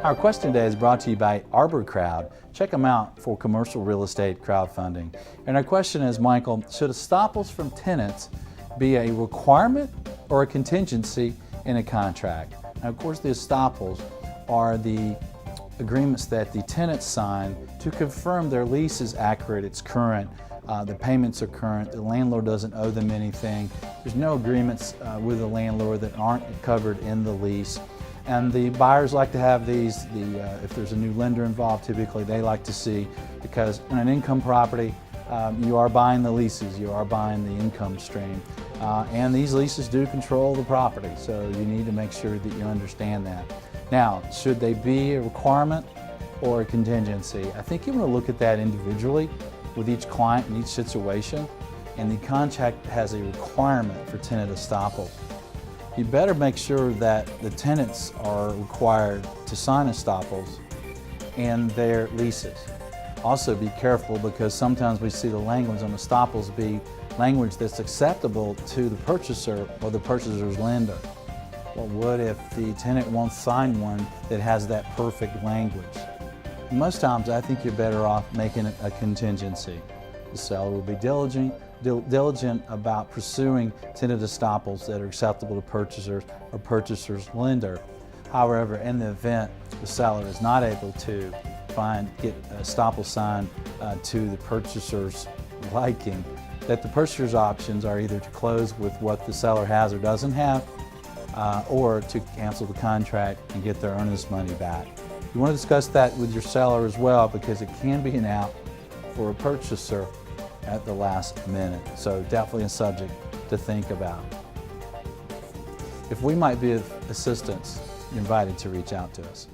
Our question today is brought to you by Arbor Crowd. Check them out for commercial real estate crowdfunding. And our question is, Michael, should estoppels from tenants be a requirement or a contingency in a contract? Now, of course, the estoppels are the agreements that the tenants sign to confirm their lease is accurate, it's current, the payments are current, the landlord doesn't owe them anything. There's no agreements with the landlord that aren't covered in the lease. And the buyers like to have these, if there's a new lender involved, typically they like to see, because in an income property, you are buying the leases, you are buying the income stream. And these leases do control the property, so you need to make sure that you understand that. Now, should they be a requirement or a contingency? I think you want to look at that individually with each client and each situation, and the contract has a requirement for tenant estoppel. You better make sure that the tenants are required to sign estoppels in their leases. Also be careful, because sometimes we see the language on estoppels be language that's acceptable to the purchaser or the purchaser's lender. Well, what if the tenant won't sign one that has that perfect language? Most times I think you're better off making it a contingency. The seller will be diligent about pursuing tenant estoppels that are acceptable to purchasers or purchaser's lender. However, in the event the seller is not able to get estoppel signed to the purchaser's liking, that the purchaser's options are either to close with what the seller has or doesn't have, or to cancel the contract and get their earnest money back. You want to discuss that with your seller as well, because it can be an out for a purchaser at the last minute. So definitely a subject to think about. If we might be of assistance, you're invited to reach out to us.